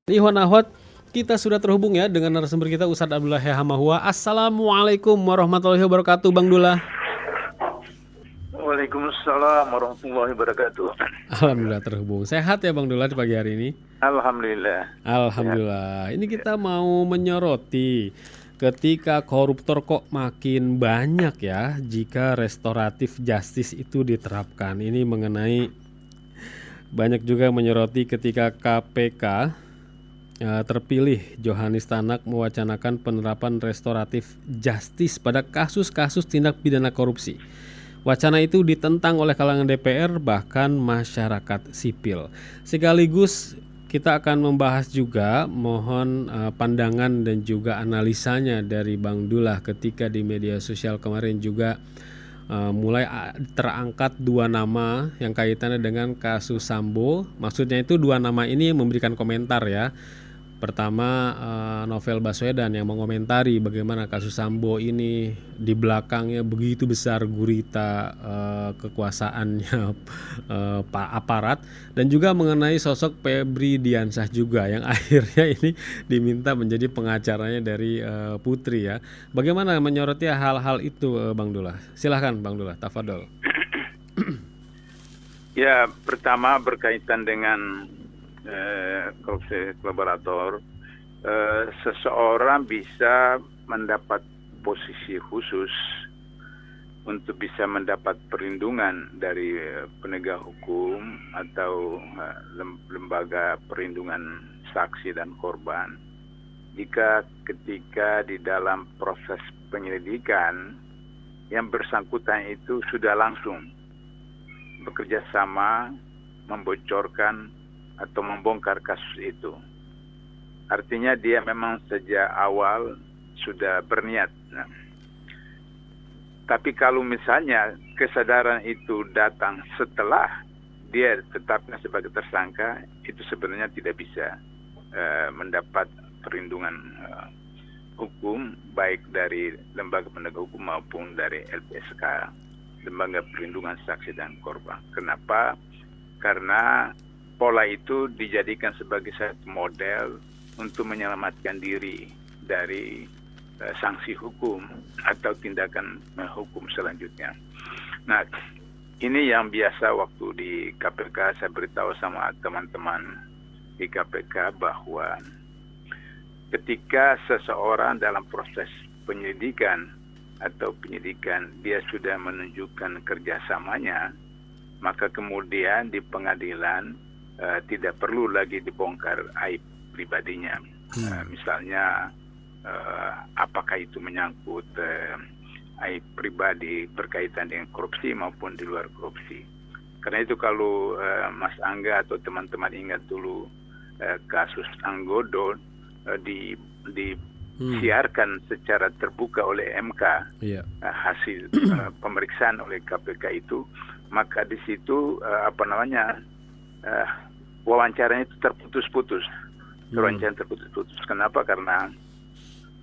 Ikhwan Ahwat, kita sudah terhubung ya dengan narasumber kita Ustadz Abdullah Hamahua. Assalamualaikum warahmatullahi wabarakatuh, Bang Dullah. Waalaikumsalam warahmatullahi wabarakatuh. Alhamdulillah terhubung. Sehat ya Bang Dullah di pagi hari ini? Alhamdulillah. Alhamdulillah. Ini kita mau menyoroti ketika koruptor kok makin banyak ya jika restoratif justice itu diterapkan. Ini mengenai banyak juga menyoroti ketika KPK terpilih Johanis Tanak mewacanakan penerapan restoratif justice pada kasus-kasus tindak pidana korupsi. Wacana itu ditentang oleh kalangan DPR bahkan masyarakat sipil. Sekaligus kita akan membahas juga, mohon pandangan dan juga analisanya dari Bang Dullah ketika di media sosial kemarin juga mulai terangkat dua nama yang kaitannya dengan kasus Sambo. Maksudnya itu dua nama ini memberikan komentar ya. Pertama Novel Baswedan yang mengomentari bagaimana kasus Sambo ini di belakangnya begitu besar gurita kekuasaannya Pak aparat, dan juga mengenai sosok Febri Diansah juga yang akhirnya ini diminta menjadi pengacaranya dari Putri ya. Bagaimana menyoroti hal-hal itu Bang Dullah? Silahkan Bang Dullah, tafadhol. Ya, pertama berkaitan dengan korupsi kolaborator, seseorang bisa mendapat posisi khusus untuk bisa mendapat perlindungan dari penegak hukum atau lembaga perlindungan saksi dan korban jika ketika di dalam proses penyelidikan yang bersangkutan itu sudah langsung bekerja sama membocorkan atau membongkar kasus itu. Artinya dia memang sejak awal sudah berniat. Nah, tapi kalau misalnya kesadaran itu datang setelah dia tetapnya sebagai tersangka, itu sebenarnya tidak bisa mendapat perlindungan hukum baik dari lembaga penegak hukum maupun dari LPSK, lembaga perlindungan saksi dan korban. Kenapa? Karena pola itu dijadikan sebagai satu model untuk menyelamatkan diri dari sanksi hukum atau tindakan hukum selanjutnya. Nah, ini yang biasa waktu di KPK saya beritahu sama teman-teman di KPK bahwa ketika seseorang dalam proses penyelidikan atau penyidikan dia sudah menunjukkan kerjasamanya, maka kemudian di pengadilan tidak perlu lagi dibongkar aib pribadinya. Misalnya apakah itu menyangkut aib pribadi berkaitan dengan korupsi maupun di luar korupsi. Karena itu kalau Mas Angga atau teman-teman ingat dulu kasus Anggodo disiarkan secara terbuka oleh MK, hasil pemeriksaan oleh KPK itu, maka di situ wawancaranya itu terputus-putus. Wawancara terputus-putus. Kenapa? Karena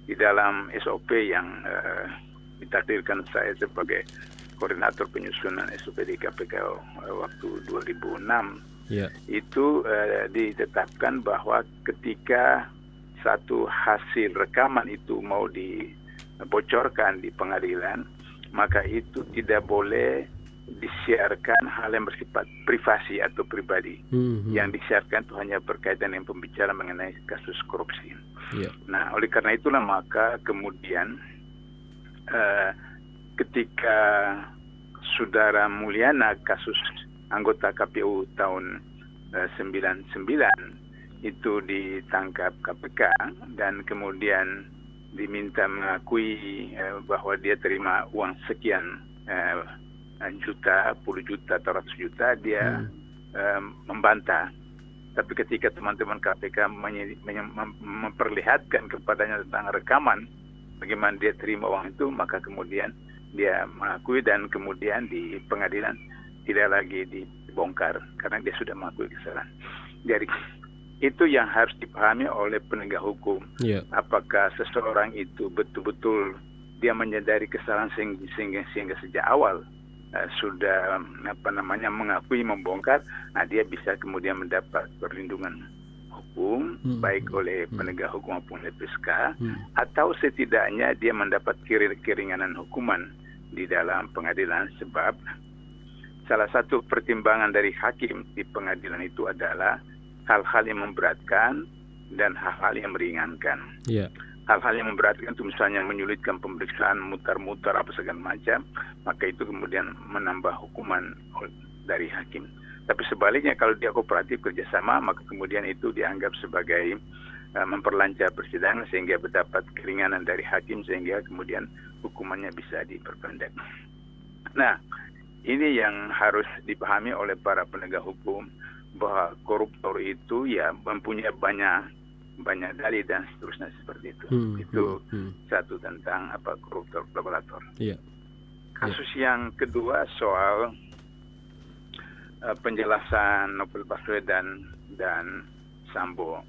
di dalam SOP yang ditakdirkan saya sebagai koordinator penyusunan SOP di KPK waktu 2006, itu ditetapkan bahwa ketika satu hasil rekaman itu mau dibocorkan di pengadilan, maka itu tidak boleh disiarkan hal yang bersifat privasi atau pribadi. Yang disiarkan itu hanya berkaitan dengan pembicaraan mengenai kasus korupsi. Nah, oleh karena itulah maka kemudian ketika Saudara Mulyana kasus anggota KPU tahun 99 itu ditangkap KPK dan kemudian diminta mengakui bahwa dia terima uang sekian juta, puluh juta atau ratus juta, dia membantah. Tapi ketika teman-teman KPK memperlihatkan kepadanya tentang rekaman bagaimana dia terima uang itu, maka kemudian dia mengakui dan kemudian di pengadilan tidak lagi dibongkar karena dia sudah mengakui kesalahan. Jadi itu yang harus dipahami oleh penegak hukum. Apakah seseorang itu betul-betul dia menyadari kesalahan sehingga sejak awal sudah mengakui membongkar, nah dia bisa kemudian mendapat perlindungan hukum, baik oleh penegak hukum maupun LPSK, Hmm. atau setidaknya dia mendapat keringanan hukuman di dalam pengadilan, sebab salah satu pertimbangan dari hakim di pengadilan itu adalah hal-hal yang memberatkan dan hal-hal yang meringankan. Ya. Hal-hal yang memberatkan itu misalnya menyulitkan pemeriksaan, mutar-mutar apa segala macam, maka itu kemudian menambah hukuman dari hakim. Tapi sebaliknya kalau dia kooperatif kerjasama, maka kemudian itu dianggap sebagai memperlancar persidangan sehingga mendapat keringanan dari hakim sehingga kemudian hukumannya bisa diperpendek. Nah, ini yang harus dipahami oleh para penegak hukum, bahwa koruptor itu ya mempunyai banyak dalih dan seterusnya seperti itu. Itu satu tentang koruptor kolaborator. Iya. Kasus yang kedua soal penjelasan Novel Baswedan dan Sambo.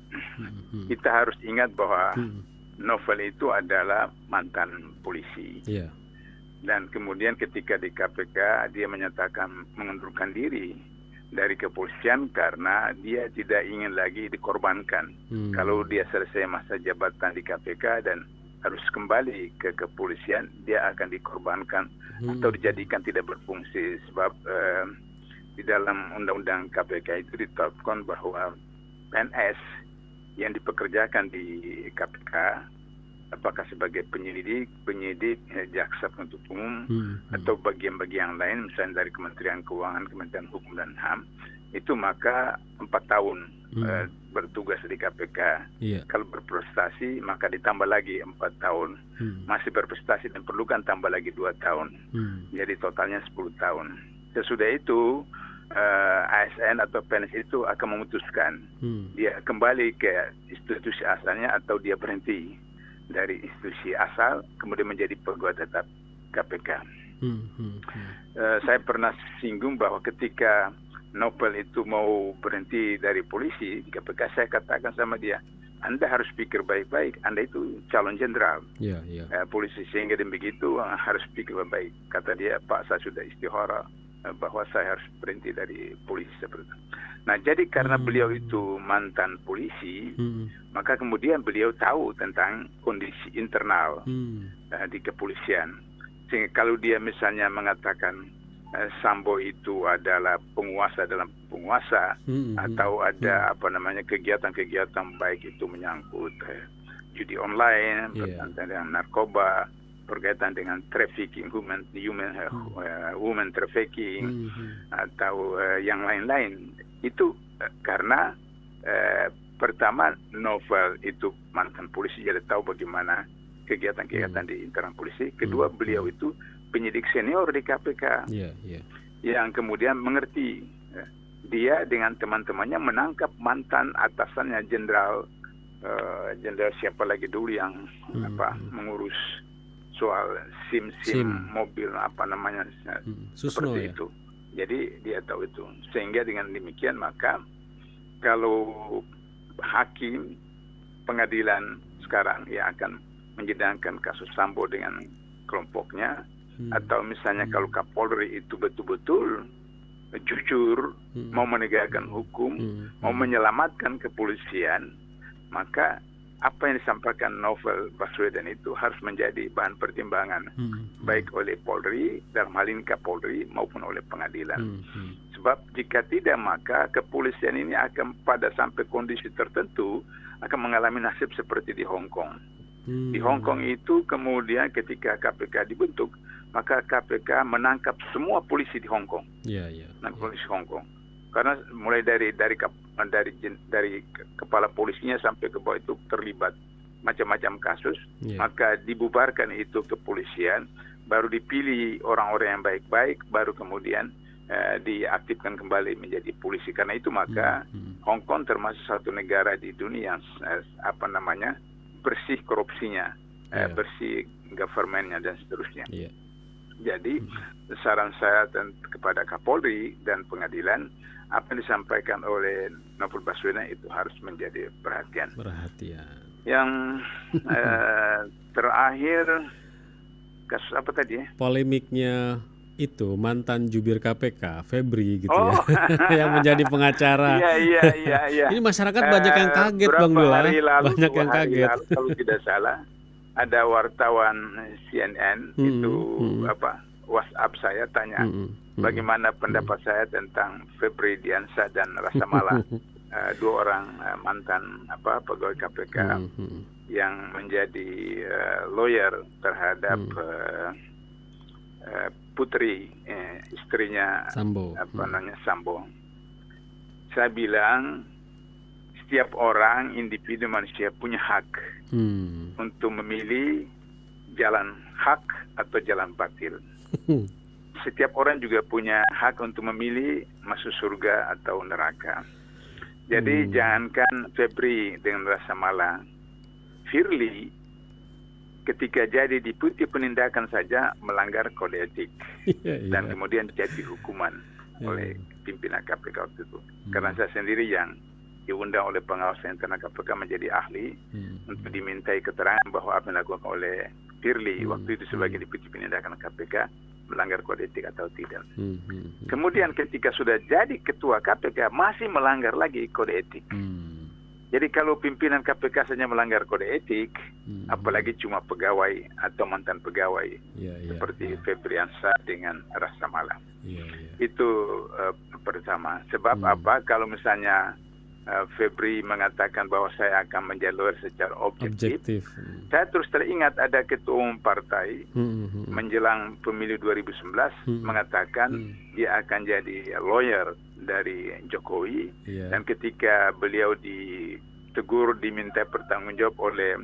Kita harus ingat bahwa Novel itu adalah mantan polisi. Iya. Dan kemudian ketika di KPK dia menyatakan mengundurkan diri dari kepolisian karena dia tidak ingin lagi dikorbankan. Kalau dia selesai masa jabatan di KPK dan harus kembali ke kepolisian, dia akan dikorbankan atau dijadikan tidak berfungsi, sebab di dalam undang-undang KPK itu ditetapkan bahwa PNS yang dipekerjakan di KPK, apakah sebagai penyidik, jaksa penuntut umum, atau bagian-bagian lain, misalnya dari Kementerian Keuangan, Kementerian Hukum dan HAM, itu maka 4 tahun bertugas di KPK. Yeah. Kalau berprestasi, maka ditambah lagi 4 tahun. Masih berprestasi dan perlukan tambah lagi 2 tahun. Jadi totalnya 10 tahun. Sesudah itu, ASN atau PNS itu akan memutuskan dia kembali ke institusi asalnya atau dia berhenti dari institusi asal kemudian menjadi pegawai tetap KPK. Saya pernah singgung bahwa ketika Novel itu mau berhenti dari polisi di KPK, saya katakan sama dia, Anda harus pikir baik-baik, Anda itu calon jenderal polisi, sehingga begitu harus pikir baik-baik. Kata dia, Pak, saya sudah istihara bahwa saya harus berhenti dari polisi seperti itu. Nah, jadi karena beliau itu mantan polisi, maka kemudian beliau tahu tentang kondisi internal di kepolisian. Sehingga kalau dia misalnya mengatakan Sambo itu adalah penguasa dalam penguasa, atau ada kegiatan-kegiatan baik itu menyangkut judi online, berkaitan dengan narkoba, berkaitan dengan trafficking, women trafficking, atau yang lain-lain. Itu karena pertama Novel itu mantan polisi, jadi tahu bagaimana kegiatan-kegiatan di internal polisi. Kedua, beliau itu penyidik senior di KPK yang kemudian mengerti. Dia dengan teman-temannya menangkap mantan atasannya, jenderal siapa lagi dulu yang mengurus soal SIM mobil Susno, seperti itu. Jadi dia tahu itu. Sehingga dengan demikian maka kalau hakim pengadilan sekarang yang akan menyidangkan kasus Sambo dengan kelompoknya, atau misalnya kalau Kapolri itu betul-betul jujur, mau menegakkan hukum, mau menyelamatkan kepolisian, maka apa yang disampaikan Novel Baswedan itu harus menjadi bahan pertimbangan baik oleh Polri, dalam hal ini Kapolri, maupun oleh pengadilan. Sebab jika tidak, maka kepolisian ini akan pada sampai kondisi tertentu akan mengalami nasib seperti di Hong Kong. Di Hong Kong itu kemudian ketika KPK dibentuk, maka KPK menangkap semua polisi di Hong Kong. Polisi Hong Kong. Karena mulai dari kepala polisinya sampai ke bawah itu terlibat macam-macam kasus, maka dibubarkan itu kepolisian, baru dipilih orang-orang yang baik-baik, baru kemudian diaktifkan kembali menjadi polisi. Karena itu maka Hong Kong termasuk satu negara di dunia yang bersih korupsinya, bersih governmentnya dan seterusnya. Jadi saran saya kepada Kapolri dan pengadilan, apa yang disampaikan oleh Novel Baswedan itu harus menjadi perhatian. Yang terakhir kasus apa tadi? Polemiknya itu mantan jubir KPK, Febri gitu Oh, ya, yang menjadi pengacara. iya, iya, iya, iya. Ini masyarakat banyak yang kaget, Bang Berapa Dula. hari lalu, Banyak 2 yang hari kaget. lalu kalau tidak salah, ada wartawan CNN itu WhatsApp saya tanya bagaimana pendapat saya tentang Febri Diansah dan Rasa Mala, 2 orang mantan pegawai KPK yang menjadi lawyer terhadap Putri, istrinya Sambo. Sambo. Saya bilang setiap orang, individu manusia punya hak untuk memilih jalan hak atau jalan batil. Setiap orang juga punya hak untuk memilih masuk surga atau neraka. Jadi jangankan Febri dengan Rasa Mala, Firly ketika jadi deputi penindakan saja melanggar kode etik dan kemudian dijatuhi hukuman oleh pimpinan KPK waktu itu. Karena saya sendiri yang diundang oleh pengawas internal KPK menjadi ahli untuk dimintai keterangan bahwa apa yang dilakukan oleh Firly waktu itu sebagai deputi penindakan KPK melanggar kode etik atau tidak. Kemudian ketika sudah jadi ketua KPK masih melanggar lagi kode etik. Jadi kalau pimpinan KPK saja melanggar kode etik, apalagi cuma pegawai atau mantan pegawai seperti Febri Diansah dengan Rasa Mala. Itu pertama. Sebab apa? Kalau misalnya Febri mengatakan bahwa saya akan menjadi lawyer secara objektif. Saya terus teringat ada ketua umum partai menjelang pemilu 2019 mengatakan dia akan jadi lawyer dari Jokowi, dan ketika beliau ditegur diminta bertanggung jawab oleh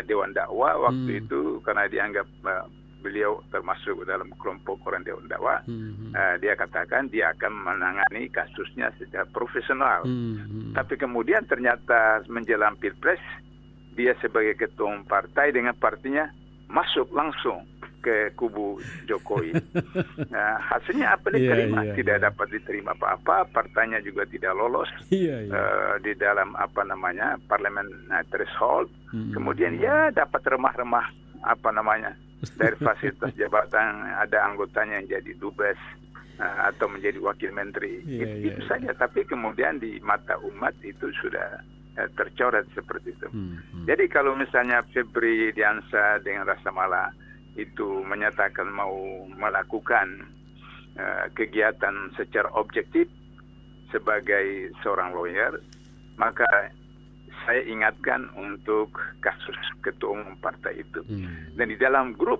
Dewan Dakwah waktu itu karena dianggap beliau termasuk dalam kelompok orang Dewan Dakwah, dia katakan dia akan menangani kasusnya secara profesional. Tapi kemudian ternyata menjelang Pilpres dia sebagai ketua umum partai dengan partinya masuk langsung ke kubu Jokowi. Nah, hasilnya apa diterima? Tidak dapat diterima apa-apa, partainya juga tidak lolos di dalam parlemen threshold. Kemudian dapat remah-remah dari fasilitas jabatan, ada anggotanya yang jadi dubes atau menjadi wakil menteri. Itu saja, tapi kemudian di mata umat itu sudah tercoret seperti itu. Jadi kalau misalnya Febri Diansah dengan Rasa Mala itu menyatakan mau melakukan kegiatan secara objektif sebagai seorang lawyer, maka saya ingatkan untuk kasus ketua umum partai itu. Dan di dalam grup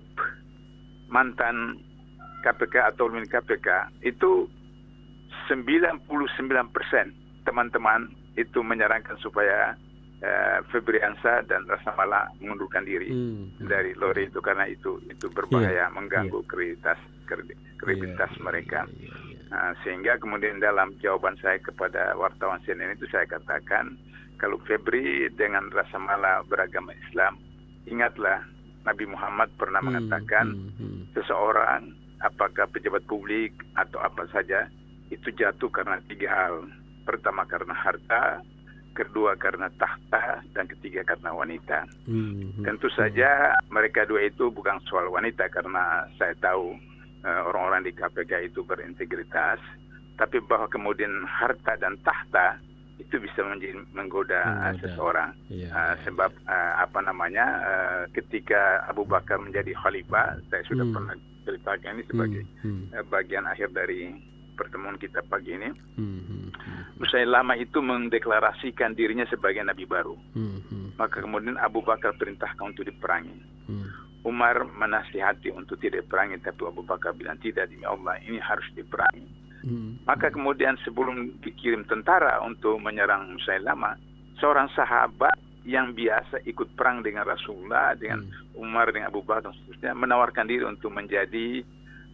mantan KPK atau alumni KPK itu 99% teman-teman itu menyarankan supaya Febri Diansah dan Rasa Mala mengundurkan diri dari lawyer itu karena itu berbahaya, mengganggu kredibilitas mereka. Sehingga kemudian dalam jawaban saya kepada wartawan CNN itu saya katakan, kalau Febri dengan Rasa Mala beragama Islam, ingatlah Nabi Muhammad pernah mengatakan seseorang, apakah pejabat publik atau apa saja, itu jatuh karena 3 hal. Pertama karena harta, kedua karena tahta, dan ketiga karena wanita. Tentu saja mereka 2 itu bukan soal wanita karena saya tahu orang-orang di KPK itu berintegritas, tapi bahwa kemudian harta dan tahta itu bisa menggoda seseorang. Sebab ketika Abu Bakar menjadi khalifah, saya sudah pernah ceritakan ini sebagai bagian akhir dari pertemuan kita pagi ini. Musailamah itu mendeklarasikan dirinya sebagai nabi baru. Maka kemudian Abu Bakar perintahkan untuk diperangi. Umar menasihati untuk tidak diperangi, tapi Abu Bakar bilang tidak, demi Allah ini harus diperangi. Maka kemudian sebelum dikirim tentara untuk menyerang Musailamah, seorang sahabat yang biasa ikut perang dengan Rasulullah, dengan Umar, dengan Abu Bakar dan seterusnya, menawarkan diri untuk menjadi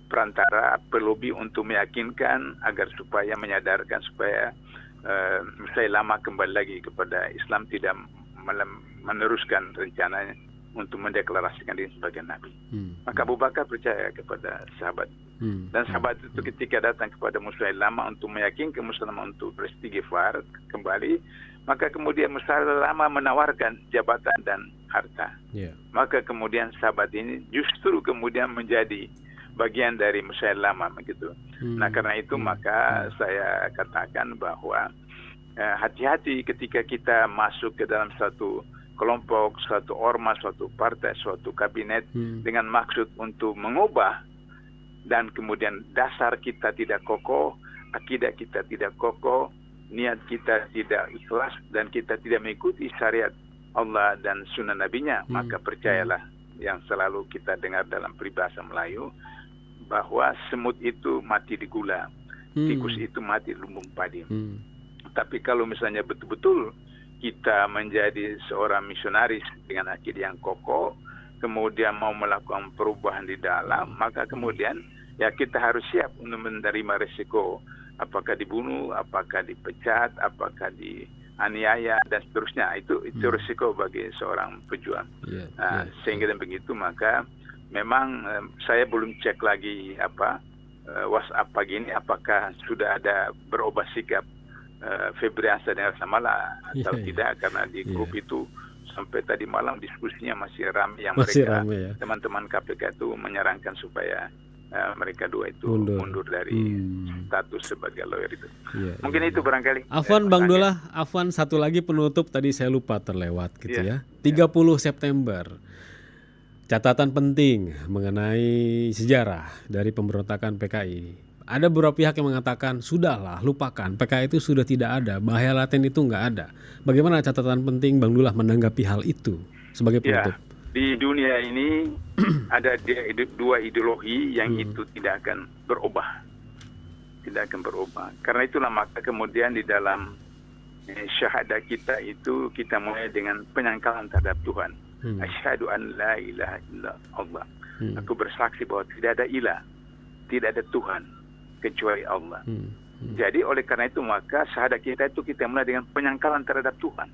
perantara pelobi untuk meyakinkan agar supaya menyadarkan supaya Musailamah kembali lagi kepada Islam, tidak meneruskan rencananya untuk mendeklarasikan diri sebagai nabi. Maka Abu Bakar percaya kepada sahabat. Dan sahabat itu ketika datang kepada Musailamah untuk meyakinkan Musailamah untuk beristighfar kembali, maka kemudian Musailamah menawarkan jabatan dan harta. Maka kemudian sahabat ini justru kemudian menjadi bagian dari Musailamah begitu. Nah karena itu maka saya katakan bahwa hati-hati ketika kita masuk ke dalam suatu kelompok, suatu ormas, suatu partai, suatu kabinet dengan maksud untuk mengubah, dan kemudian dasar kita tidak kokoh, akidah kita tidak kokoh, niat kita tidak ikhlas, dan kita tidak mengikuti syariat Allah dan sunnah Nabi-Nya, maka percayalah yang selalu kita dengar dalam peribahasa Melayu, bahwa semut itu mati di gula, tikus itu mati di lumbung padi. Tapi kalau misalnya betul-betul kita menjadi seorang misionaris dengan akidah yang kokoh, kemudian mau melakukan perubahan di dalam, maka kemudian ya kita harus siap untuk menerima risiko, apakah dibunuh, apakah dipecat, apakah dianiaya dan seterusnya. Itu risiko bagi seorang pejuang. Sehingga dan begitu maka memang saya belum cek lagi WhatsApp pagi ini apakah sudah ada berubah sikap Febriansa dengan Samala atau tidak, karena di grup itu sampai tadi malam diskusinya masih ramai yang mereka teman-teman KPK itu menyarankan supaya mereka dua itu mundur dari status sebagai lawyer itu. Mungkin itu barangkali. Afwan, Bang Dullah, Afwan, satu lagi penutup tadi saya lupa terlewat gitu ya. 30 September. Catatan penting mengenai sejarah dari pemberontakan PKI. Ada beberapa pihak yang mengatakan, sudahlah, lupakan, PKI itu sudah tidak ada, bahaya laten itu nggak ada. Bagaimana catatan penting Bang Dullah menanggapi hal itu sebagai penutup? Di dunia ini ada dua ideologi yang itu tidak akan berubah. Tidak akan berubah. Karena itulah maka kemudian di dalam syahadah kita itu kita mulai dengan penyangkalan terhadap Tuhan. Asyhadu an la ilaha illallah. Aku bersaksi bahwa tidak ada ilah, tidak ada Tuhan kecuali Allah. Jadi oleh karena itu maka syahadat kita itu kita mulai dengan penyangkalan terhadap Tuhan.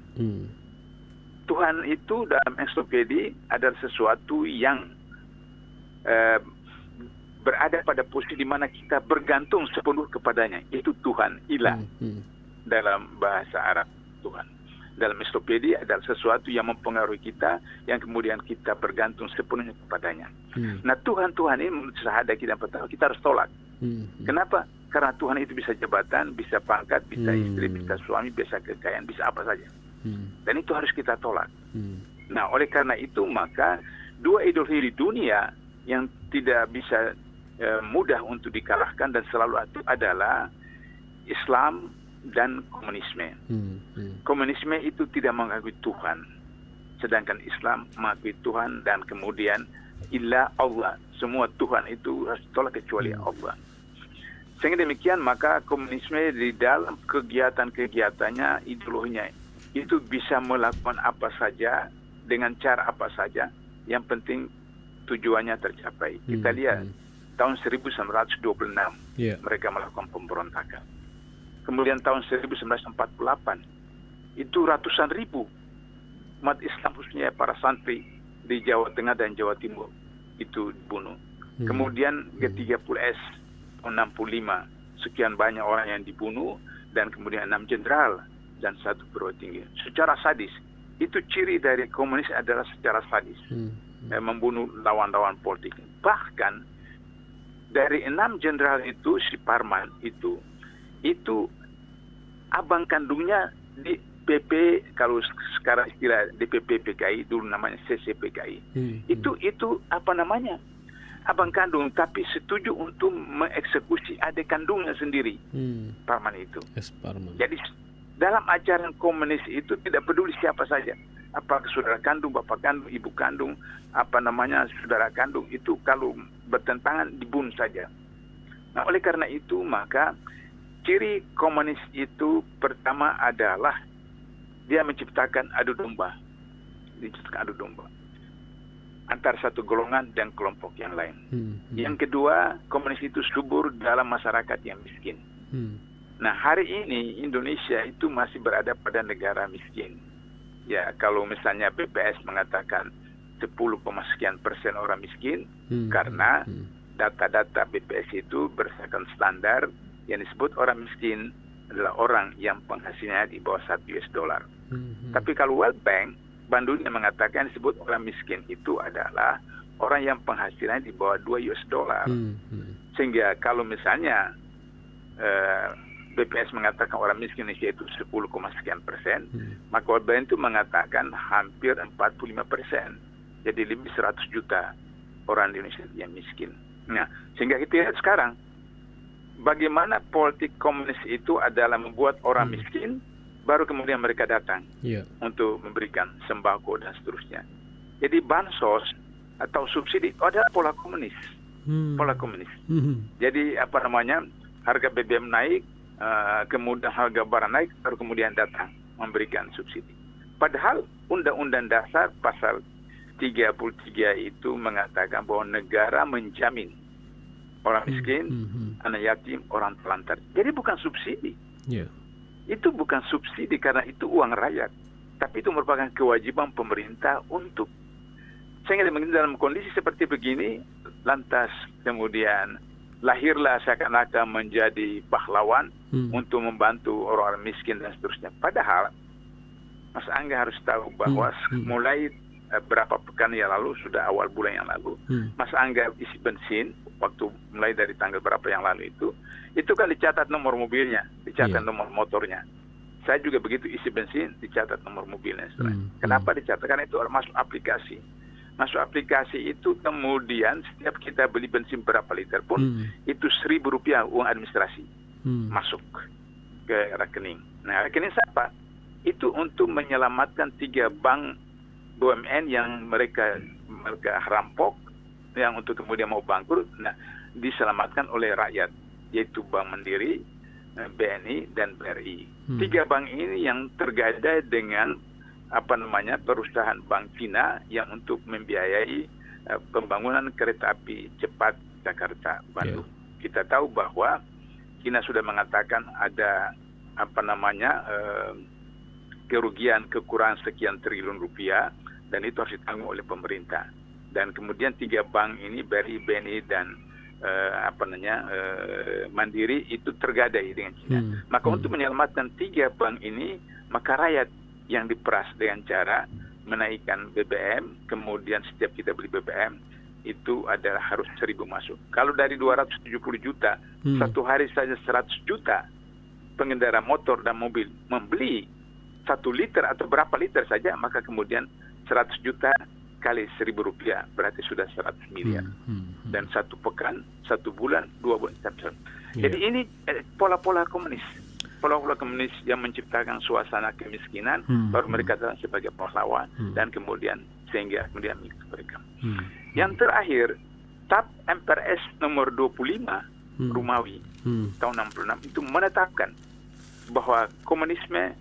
Tuhan itu dalam ensiklopedia adalah sesuatu yang berada pada posisi di mana kita bergantung sepenuh kepadanya. Itu Tuhan, ilah dalam bahasa Arab Tuhan. Dalam ensiklopedia adalah sesuatu yang mempengaruhi kita, yang kemudian kita bergantung sepenuhnya kepadanya. Nah Tuhan ini menurut syahadat kita yang pertama kita harus tolak. Kenapa? Karena Tuhan itu bisa jabatan, bisa pangkat, bisa istri, bisa suami, bisa kekayaan, bisa apa saja. Dan itu harus kita tolak. Nah oleh karena itu maka dua ideologi di dunia yang tidak bisa mudah untuk dikalahkan dan selalu itu adalah Islam dan komunisme. Komunisme itu tidak mengakui Tuhan, sedangkan Islam mengakui Tuhan, dan kemudian illa Allah, semua Tuhan itu harus tolak kecuali Allah. Sehingga demikian maka komunisme di dalam kegiatan-kegiatannya, ideologinya itu bisa melakukan apa saja dengan cara apa saja, yang penting tujuannya tercapai. Kita lihat tahun 1926 mereka melakukan pemberontakan. Kemudian tahun 1948 itu ratusan ribu umat Islam, khususnya para santri di Jawa Tengah dan Jawa Timur itu dibunuh. Kemudian G30S tahun 65 sekian banyak orang yang dibunuh, dan kemudian 6 jenderal dan 1 perwira tinggi secara sadis. Itu ciri dari komunis adalah secara sadis, membunuh lawan-lawan politik. Bahkan dari 6 jenderal itu si Parman itu abang kandungnya di PP, kalau sekarang istilah DPP PKI, dulu namanya CCPKI. Itu apa namanya? Abang kandung, tapi setuju untuk mengeksekusi adik kandungnya sendiri. Parman itu. Parman. Jadi dalam ajaran komunis itu tidak peduli siapa saja. Apakah saudara kandung, bapak kandung, ibu kandung, saudara kandung, itu kalau bertentangan dibunuh saja. Nah oleh karena itu maka ciri komunis itu pertama adalah dia menciptakan adu domba antara satu golongan dan kelompok yang lain. Yang kedua, komunis itu subur dalam masyarakat yang miskin. Nah hari ini Indonesia itu masih berada pada negara miskin. Ya kalau misalnya BPS mengatakan 10,sekian% orang miskin, karena data-data BPS itu berdasarkan standar yang disebut orang miskin adalah orang yang penghasilannya di bawah $1. Tapi kalau World Bank, Bank Dunia mengatakan disebut orang miskin itu adalah orang yang penghasilannya di bawah 2 US dollar. Sehingga kalau misalnya BPS mengatakan orang miskin Indonesia itu 10, sekian persen, maka World Bank itu mengatakan hampir 45%. Jadi lebih 100 juta orang di Indonesia yang miskin. Nah, sehingga kita lihat sekarang bagaimana politik komunis itu adalah membuat orang miskin, baru kemudian mereka datang untuk memberikan sembako dan seterusnya. Jadi bansos atau subsidi itu adalah pola komunis. Pola komunis. Jadi harga BBM naik, kemudian harga barang naik, baru kemudian datang memberikan subsidi. Padahal Undang-Undang Dasar pasal 33 itu mengatakan bahwa negara menjamin orang miskin, anak yatim, orang telantar. Jadi bukan subsidi. Itu bukan subsidi karena itu uang rakyat. Tapi itu merupakan kewajiban pemerintah untuk. Sehingga dalam kondisi seperti begini, lantas kemudian lahirlah seakan-akan menjadi pahlawan untuk membantu orang-orang miskin dan seterusnya. Padahal Mas Angga harus tahu bahwa mulai berapa pekan yang lalu, sudah awal bulan yang lalu, Mas Angga isi bensin, waktu mulai dari tanggal berapa yang lalu itu kan dicatat nomor mobilnya, dicatat nomor motornya. Saya juga begitu isi bensin, dicatat nomor mobilnya. Kenapa dicatat? Karena itu masuk aplikasi. Masuk aplikasi itu kemudian setiap kita beli bensin berapa liter pun, itu Rp1.000 uang administrasi masuk ke rekening. Nah, rekening siapa? Itu untuk menyelamatkan 3 bank BUMN yang mereka rampok, yang untuk kemudian mau bangkrut, diselamatkan oleh rakyat, yaitu Bank Mandiri, BNI, dan BRI. 3 bank ini yang tergadai dengan perusahaan Bank Cina yang untuk membiayai pembangunan kereta api cepat Jakarta Bandung. Kita tahu bahwa Cina sudah mengatakan ada kerugian kekurangan sekian triliun rupiah, dan itu harus ditanggung oleh pemerintah. Dan kemudian 3 bank ini, BRI, BNI, dan Mandiri itu tergadai dengan Cina. Maka untuk menyelamatkan 3 bank ini, maka rakyat yang diperas dengan cara menaikkan BBM, kemudian setiap kita beli BBM itu adalah harus 1.000 masuk. Kalau dari 270 juta, satu hari saja 100 juta pengendara motor dan mobil membeli 1 liter atau berapa liter saja, maka kemudian 100 juta kali Rp1.000 berarti sudah 100 miliar. Dan 1 pekan, 1 bulan, 2 bulan. Jadi ini pola-pola komunis. Pola-pola komunis yang menciptakan suasana kemiskinan, baru mereka datang sebagai pahlawan, dan kemudian sehingga kemudian mereka. Yang terakhir, TAP MPRS nomor 25 Rumawi tahun 66 itu menetapkan bahwa komunisme,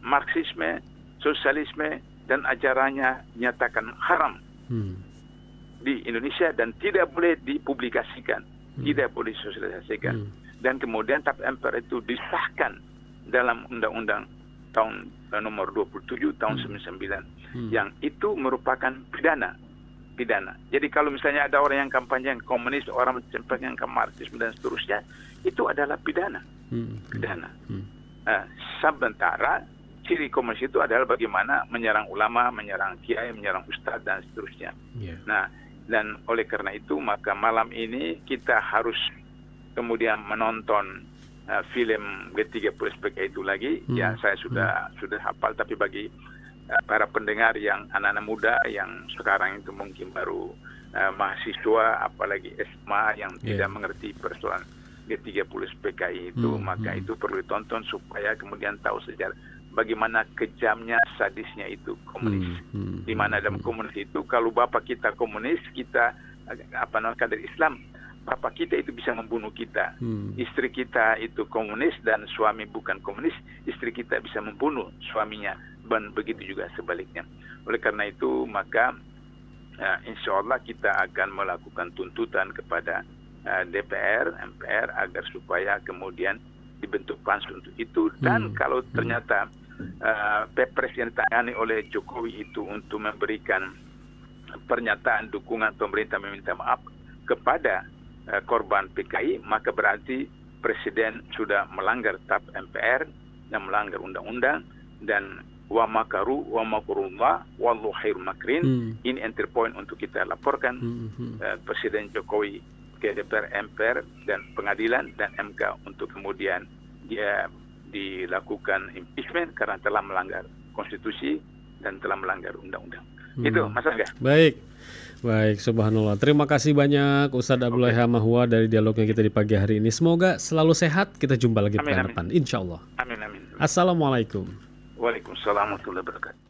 Marxisme, sosialisme, dan ajarannya nyatakan haram di Indonesia dan tidak boleh dipublikasikan, tidak boleh disosialisasikan. Dan kemudian TAP MPR itu disahkan dalam Undang-Undang tahun nomor 27 tahun 99 yang itu merupakan pidana. Jadi kalau misalnya ada orang yang kampanye yang komunis, orang yang Marxisme dan seterusnya, itu adalah pidana. Sementara ciri komunis itu adalah bagaimana menyerang ulama, menyerang kiai, menyerang ustadz dan seterusnya. Nah, dan oleh karena itu maka malam ini kita harus kemudian menonton film G30 SPK itu lagi. Ya, saya sudah hafal, tapi bagi para pendengar yang anak-anak muda yang sekarang itu mungkin baru mahasiswa, apalagi SMA yang tidak mengerti persoalan G30 SPKI itu, maka itu perlu ditonton supaya kemudian tahu sejarah bagaimana kejamnya, sadisnya itu komunis. Di mana dalam komunis itu kalau bapak kita komunis, kita kader Islam, bapak kita itu bisa membunuh kita. Istri kita itu komunis dan suami bukan komunis, istri kita bisa membunuh suaminya, dan begitu juga sebaliknya. Oleh karena itu maka insya Allah kita akan melakukan tuntutan kepada DPR, MPR agar supaya kemudian dibentuk pansus untuk itu. Dan kalau ternyata Perpres yang ditangani oleh Jokowi itu untuk memberikan pernyataan dukungan pemerintah meminta maaf kepada korban PKI, maka berarti Presiden sudah melanggar TAP MPR dan melanggar undang-undang, dan wa makaru wa makrullah wallahu khairul makirin. Ini entry point untuk kita laporkan Presiden Jokowi ke DPR, MPR dan pengadilan dan MK untuk kemudian dia dilakukan impeachment karena telah melanggar konstitusi dan telah melanggar undang-undang. Itu Mas Angga. Baik, subhanallah. Terima kasih banyak Ustadz Abdullah Hamahua dari dialognya kita di pagi hari ini. Semoga selalu sehat. Kita jumpa lagi pekan depan, insya Allah. Amin. Assalamualaikum. Waalaikumsalam warahmatullahi wabarakatuh.